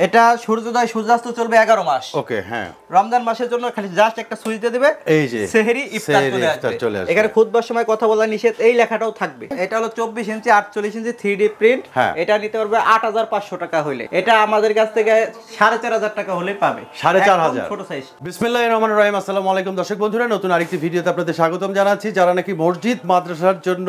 এটা সূর্যোদয় সূর্যাস্ত চলবে 11 মাস। ওকে, হ্যাঁ। রমজান মাসের জন্য খালি জাস্ট একটা সুইচ দিয়ে দিবে, এই যে সেহরি ইফতার চলে আসবে। এখানে খুতবার সময় কথা বলা নিষেধ, এই লেখাটাও থাকবে। এটা হলো 24 ইঞ্চি 48 ইঞ্চি 3D প্রিন্ট। এটা নিতে পারবে 8500 টাকা হলে। এটা আমাদের কাছ থেকে 4500 টাকা হলে পাবে। 4500 ছোট সাইজ। বিসমিল্লাহির রহমানির রহিম। আসসালামু আলাইকুম দর্শক বন্ধুরা, নতুন আরেকটি ভিডিওতে আপনাদের স্বাগতম জানাচ্ছি। যারা নাকি মসজিদ মাদ্রাসার জন্য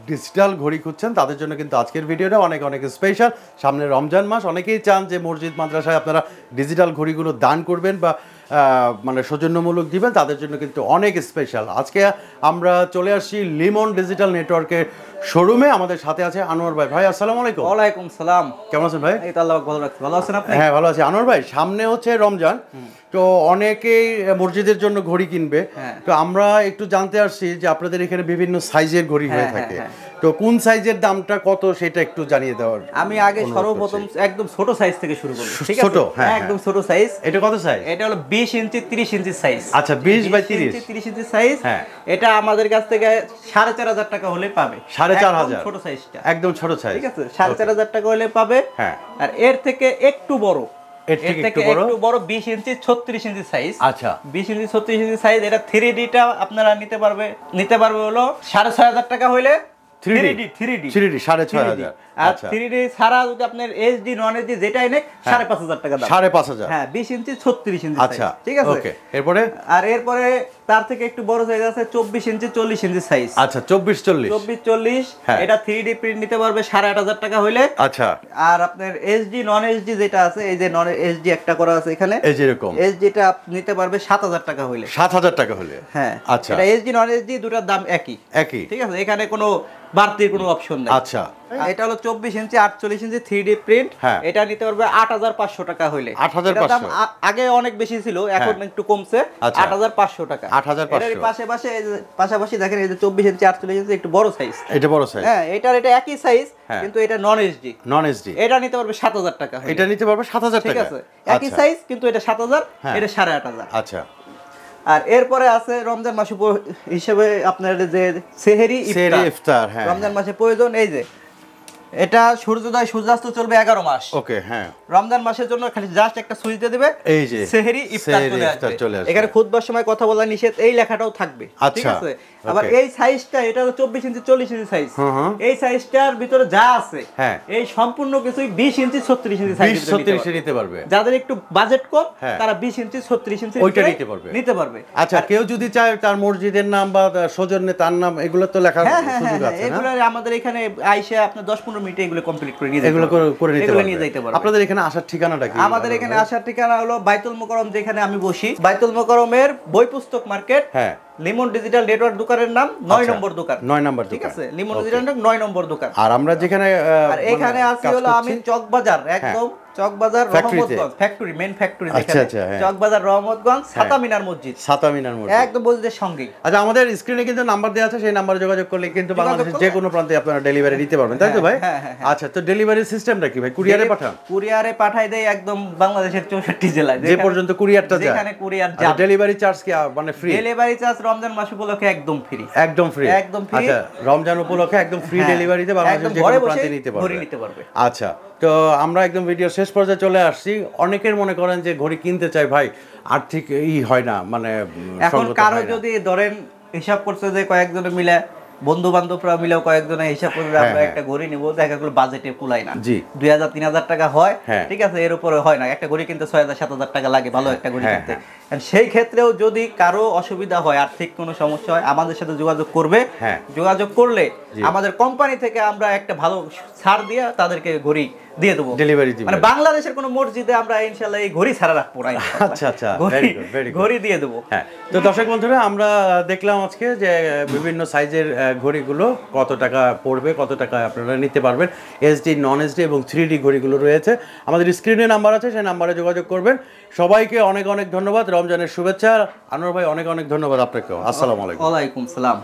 ডিজিটাল ঘড়ি খুঁজছেন তাদের জন্য কিন্তু আজকের ভিডিওটা অনেক অনেক স্পেশাল। সামনে রমজান মাস, অনেকেই চান যে মসজিদ মাদ্রাসায় আপনারা ডিজিটাল ঘড়িগুলো দান করবেন বা মানে সৌজন্যমূলক দিবেন, তাদের জন্য কিন্তু অনেক স্পেশাল। আজকে আমরা চলে আসছি লিমন ডিজিটাল নেটওয়ার্কের শোরুমে। আমাদের সাথে আছে আনোয়ার ভাই। ভাই আসসালামু আলাইকুম। ওয়ালাইকুম সালাম। কেমন আছেন ভাই? এই তো আল্লাহ ভালো রাখছে। ভালো আছেন আপনি? হ্যাঁ ভালো আছি। আনোয়ার ভাই, সামনে হচ্ছে রমজান, তো অনেকেই মসজিদের জন্য ঘড়ি কিনবে, তো আমরা একটু জানতে আসছি যে আপনাদের এখানে বিভিন্ন সাইজের ঘড়ি হয়ে থাকে, তো কোন সাইজের দামটা কত সেটা একটু জানিয়ে দেওয়ার। আমি আগে সর্বপ্রথম একদম ছোট সাইজ থেকে শুরু করব। ঠিক আছে? ছোট, হ্যাঁ একদম ছোট সাইজ। এটা কত সাইজ? এটা হলো 20 ইঞ্চি 30 ইঞ্চি সাইজ। আচ্ছা, 20 বাই 30 ইঞ্চি সাইজ। হ্যাঁ, এটা আমাদের কাছ থেকে 4500 টাকা হলে পাবে। 4500 ছোট সাইজটা, একদম ছোট সাইজ। ঠিক আছে? 4500 টাকা হলে পাবে। হ্যাঁ, আর এর থেকে একটু বড়, এর থেকে একটু বড় 20 ইঞ্চি 36 ইঞ্চি সাইজ। আচ্ছা, 20 ইঞ্চি 36 ইঞ্চি সাইজ। এটা 3D টা আপনারা নিতে পারবে হলো 6500 টাকা হইলে 3D 6500। আর 3D ছাড়া যদি আপনার HD নন HD যেটাই নেক 5500 টাকা দাম। 5500। হ্যাঁ, 20 ইঞ্চি 36 ইঞ্চি। আচ্ছা, ঠিক আছে। ওকে, এরপরে তার থেকে একটু বড় সাইজ আছে 24 ইঞ্চি 40 ইঞ্চি সাইজ। আচ্ছা, 24 40। এটা 3D প্রিন্ট নিতে পারবে 8500 টাকা হইলে। আচ্ছা, আর আপনার HD নন HD যেটা আছে, এই যে নন HD একটা করা আছে এখানে, এই যে এরকম HD টা নিতে পারবে 7000 টাকা হইলে। 7000 টাকা হলে। হ্যাঁ, আচ্ছা। এটা HD নন HD দুটার দাম একই, ঠিক আছে? এখানে কোনো বাড়তির কোনো অপশন নাই। আচ্ছা, এটা হলো 24 ইঞ্চি 48 ইঞ্চি 3D প্রিন্ট। এটা নিতে পারবে 8500 টাকা হইলে। 8500 দাম আগে অনেক বেশি ছিল, এখন একটু কমছে। 8500 টাকা। 8500। এর পাশাপাশি দেখেন এই যে 24 ইঞ্চি 48 ইঞ্চি একটু বড় সাইজ। এটা বড় সাইজ। হ্যাঁ, এটা একই সাইজ, কিন্তু এটা নন এইচডি। এটা নিতে পারবে 7000 টাকা। এটা নিতে পারবে 7000 টাকা। ঠিক আছে, একই সাইজ কিন্তু এটা 7000, এটা 8500। আচ্ছা, আর এরপরে আছে রমজান মাস হিসেবে আপনার যে সেহরি ইফতার। হ্যাঁ, রমজান মাসে প্রয়োজন। এই যে এটা সূর্যোদয় সূর্যাস্ত চলবে 11 মাস। ওকে, হ্যাঁ। রমজান মাসের জন্য খালি জাস্ট একটা সুইচ দিয়ে দিবে, এই যে সেহরি ইফতার চলে আসবে। এখানে খুতবার সময় কথা বলা নিষেধ, এই লেখাটাও থাকবে। ঠিক আছে? আবার এই সাইজটা, এটা হলো 24 ইঞ্চি 40 ইঞ্চি সাইজ। এই সাইজটার ভিতরে যা আছে, এই সম্পূর্ণ কিছুই 20 ইঞ্চি 36 ইঞ্চি সাইজ নিতে পারবে। যাদের একটু বাজেট কম তারা 20 ইঞ্চি 36 ইঞ্চি ওইটা নিতে পারবে। আচ্ছা, কেউ যদি চায় তার মসজিদের নাম বা সৌজন্যে তার নাম এগুলো তো লেখার সুযোগ আছে না? এগুলো আমাদের এখানে আইসা আপনি 10-15 মিনিটে এগুলো কমপ্লিট করে নিয়ে যেতে পারবেন। আপনাদের এখানে আসার ঠিকানাটা কি? আমাদের এখানে আসার ঠিকানা হলো বাইতুল মোকাররম, যেখানে আমি বসি। বাইতুল মোকাররমের বই পুস্তক মার্কেট। হ্যাঁ, লিমন ডিজিটাল নেটওয়ার্ক দোকানের নাম 9 নম্বর দোকান। 9 নম্বর দোকান, ঠিক আছে? লিমন ডিজিটাল 9 নম্বর দোকান। আর আমরা যেখানে এখানে আছি হলো আমি চকবাজার, একদম Chawkbazar Rahmatganj factory, main factory যেখানে। চকবাজার রহমতগঞ্জ সাতামিনার মসজিদ, একদম মসজিদের সঙ্গে। আচ্ছা, আমাদের স্ক্রিনে কিন্তু নাম্বার দেওয়া আছে, সেই নাম্বারে যোগাযোগ করলে কিন্তু বাংলাদেশের যে কোনো প্রান্তে আপনারা ডেলিভারি নিতে পারবেন, তাই তো ভাই? আচ্ছা, তো ডেলিভারি সিস্টেমটা কি ভাই? কুরিয়ারে পাঠান? কুরিয়ারে পাঠাই দেই একদম বাংলাদেশের 64 জেলায়, যে পর্যন্ত কুরিয়ারটা যায়। যেখানে কুরিয়ার যায়। ডেলিভারি চার্জ কি মানে ফ্রি? ডেলিভারি চার্জ রমজান মাস উপলক্ষে একদম ফ্রি। একদম ফ্রি। আচ্ছা, রমজান উপলক্ষে একদম ফ্রি ডেলিভারিতে বাংলাদেশের যে কোনো প্রান্তে নিতে পারবে। আচ্ছা, তো আমরা একদম ভিডিও শেষ পর্যায়ে চলে আসছি। অনেকের মনে করেন যে ঘড়ি কিনতে চাই ভাই, আর্থিক হয় না, মানে এখন কারো যদি ধরেন হিসাব করছে যে কয়েকজনে মিলে, বন্ধু বান্ধবরা মিলেও কয়েকজনে হিসাব করে আমরা একটা ঘড়ি নিব, দেখা গেল বাজেটে কুলায় না, 2000-3000 টাকা হয়, ঠিক আছে? এর উপরে হয় না। একটা ঘড়ি কিনতে 6000-7000 টাকা লাগে, ভালো একটা ঘড়ি কিনতে। সেই ক্ষেত্রেও যদি কারো অসুবিধা হয়, আর্থিক কোনো সমস্যা হয়, আমাদের সাথে যোগাযোগ করবে। যোগাযোগ করলে আমাদের কোম্পানি থেকে আমরা একটা ভালো ছাড় দিয়ে তাদেরকে ঘড়ি দিয়ে দেবো, ডেলিভারি দিব। মানে বাংলাদেশের কোনো মসজিদে আমরা ইনশাআল্লাহ এই ঘড়ি ছাড়া রাখবো না। আচ্ছা, ভেরি গুড, ঘড়ি দিয়ে দেবো। হ্যাঁ, তো দর্শক বন্ধুরা, আমরা দেখলাম আজকে যে বিভিন্ন সাইজের ঘড়িগুলো কত টাকা পড়বে, কত টাকা আপনারা নিতে পারবেন। এইচডি, নন এইচডি এবং 3D ঘড়িগুলো রয়েছে। আমাদের স্ক্রিনে নাম্বার আছে, সেই নাম্বারে যোগাযোগ করবেন। সবাইকে অনেক অনেক ধন্যবাদ, রমজানের শুভেচ্ছা। আনোয়ার ভাই, অনেক অনেক ধন্যবাদ আপনাকেও। আসসালামু আলাইকুম। ওয়ালাইকুম সালাম।